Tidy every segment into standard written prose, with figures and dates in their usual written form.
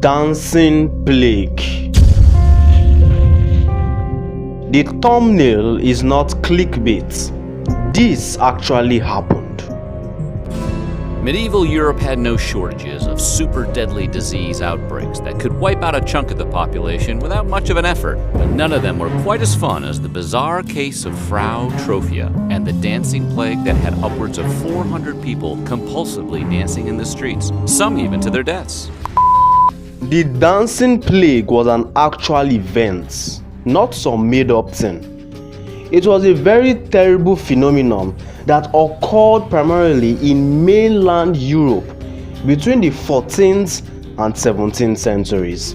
dancing plague. The thumbnail is not clickbait. This actually happened. Medieval Europe had no shortages of super deadly disease outbreaks that could wipe out a chunk of the population without much of an effort. But none of them were quite as fun as the bizarre case of Frau Trophia and the dancing plague that had upwards of 400 people compulsively dancing in the streets, some even to their deaths. The dancing plague was an actual event, not some made-up thing. It was a very terrible phenomenon that occurred primarily in mainland Europe between the 14th and 17th centuries.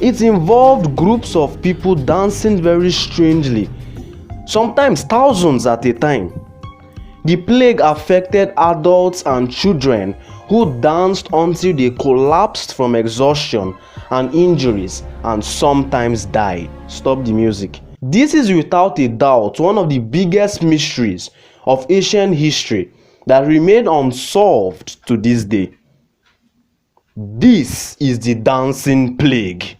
It involved groups of people dancing very strangely, sometimes thousands at a time. The plague affected adults and children who danced until they collapsed from exhaustion and injuries and sometimes died. Stop the music. This is without a doubt one of the biggest mysteries of ancient history that remain unsolved to this day. This is the dancing plague,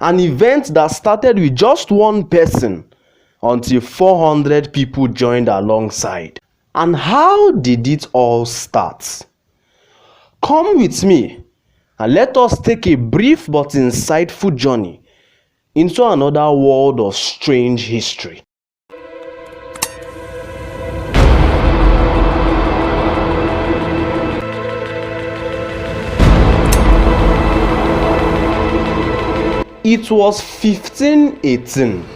an event that started with just one person until 400 people joined alongside. And how did it all start? Come with me and let us take a brief but insightful journey into another world of strange history. It was 1518.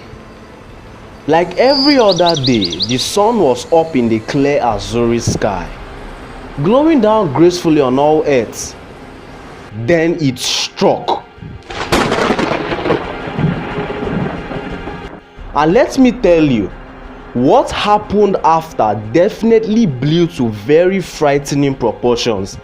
Like every other day, the sun was up in the clear azure sky, glowing down gracefully on all earth. Then it struck. And let me tell you, what happened after definitely blew to very frightening proportions.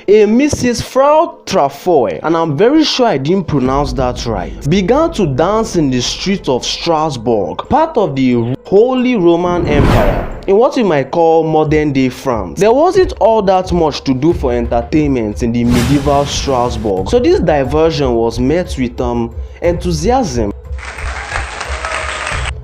A Mrs. Frau Trophia, and I'm very sure I didn't pronounce that right, began to dance in the streets of Strasbourg, part of the Holy Roman Empire, in what you might call modern day France. There wasn't all that much to do for entertainment in the medieval Strasbourg, so this diversion was met with enthusiasm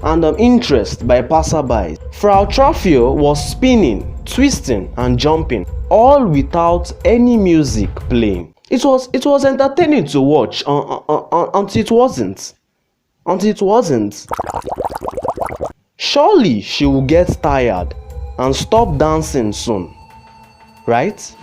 and interest by passersby. Frau Trophia was spinning, twisting and jumping, all without any music playing. It was entertaining to watch until it wasn't. Surely she will get tired and stop dancing soon, right?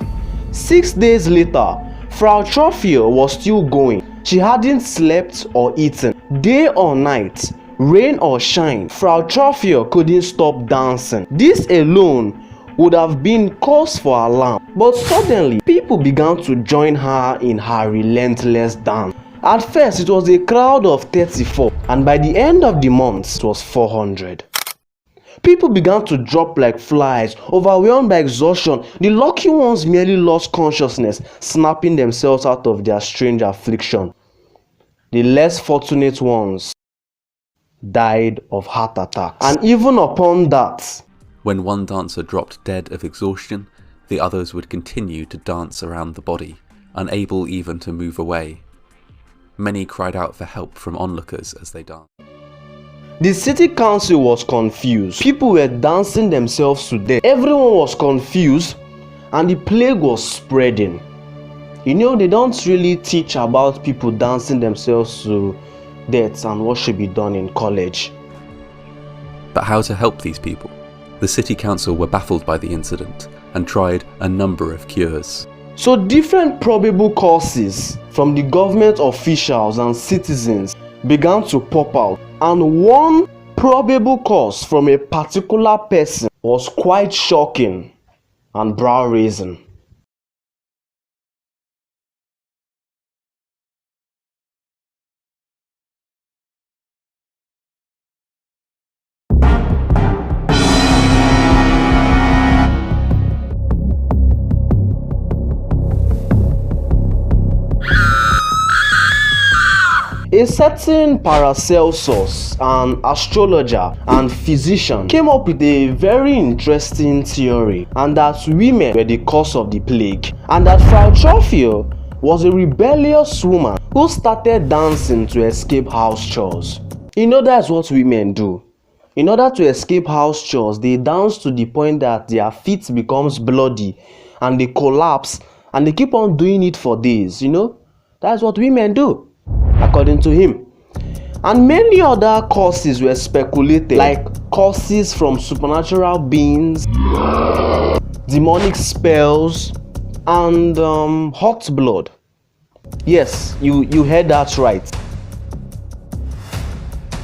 6 days later, Frau Trophia was still going. She hadn't slept or eaten. Day or night, rain or shine, Frau Trophia couldn't stop dancing. This alone would have been cause for alarm, but suddenly people began to join her in her relentless dance. At first it was a crowd of 34, and by the end of the month it was 400. People began to drop like flies, overwhelmed by exhaustion. The lucky ones merely lost consciousness, snapping themselves out of their strange affliction. The less fortunate ones died of heart attacks. And even upon that, when one dancer dropped dead of exhaustion, the others would continue to dance around the body, unable even to move away. Many cried out for help from onlookers as they danced. the city council was confused. People were dancing themselves to death. Everyone was confused and the plague was spreading. You know, they don't really teach about people dancing themselves to death and what should be done in college. But how to help these people? The city council were baffled by the incident and tried a number of cures. So different probable causes from the government officials and citizens began to pop out, and one probable cause from a particular person was quite shocking and brow-raising. A certain Paracelsus, an astrologer and physician, came up with a very interesting theory, and that women were the cause of the plague, and that Frau Trophia was a rebellious woman who started dancing to escape house chores. You know, that's what women do. In order to escape house chores, they dance to the point that their feet becomes bloody and they collapse and they keep on doing it for days. You know, that's what women do, according to him. And many other causes were speculated, like causes from supernatural beings, demonic spells, and hot blood. Yes, you heard that right.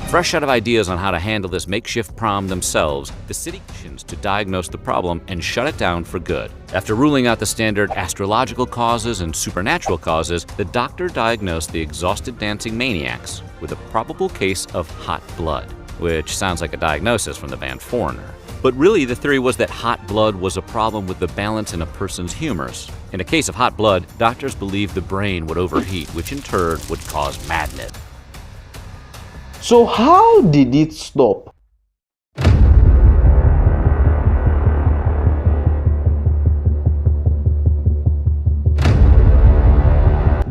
Fresh out of ideas on how to handle this makeshift prom themselves, the city actions to diagnose the problem and shut it down for good. After ruling out the standard astrological causes and supernatural causes, the doctor diagnosed the exhausted dancing maniacs with a probable case of hot blood, which sounds like a diagnosis from the band Foreigner. But really, the theory was that hot blood was a problem with the balance in a person's humors. In a case of hot blood, doctors believed the brain would overheat, which in turn would cause madness. So how did it stop?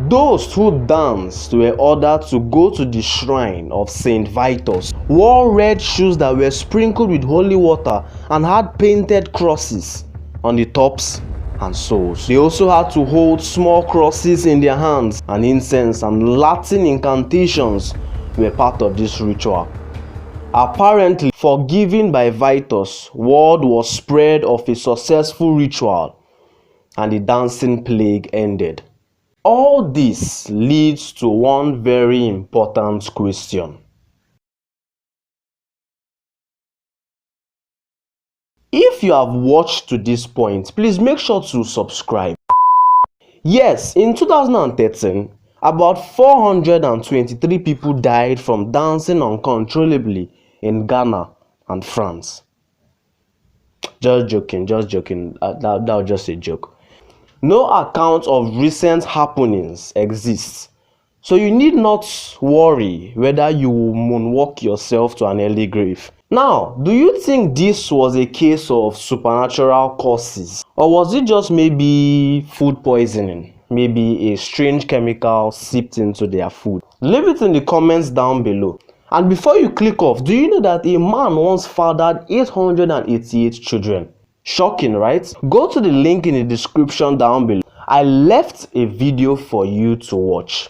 Those who danced were ordered to go to the shrine of Saint Vitus, wore red shoes that were sprinkled with holy water and had painted crosses on the tops and soles. They also had to hold small crosses in their hands, and incense and Latin incantations were part of this ritual. Apparently, forgiven by Vitus, word was spread of a successful ritual and the dancing plague ended. All this leads to one very important question. If you have watched to this point, please make sure to subscribe. Yes, in 2013, about 423 people died from dancing uncontrollably in Ghana and France. Just joking. That was just a joke. No account of recent happenings exists, so you need not worry whether you will moonwalk yourself to an early grave. Now, do you think this was a case of supernatural causes, or was it just maybe food poisoning? Maybe a strange chemical seeped into their food? Leave it in the comments down below. And before you click off, do you know that a man once fathered 888 children? Shocking, right? Go to the link in the description down below. I left a video for you to watch.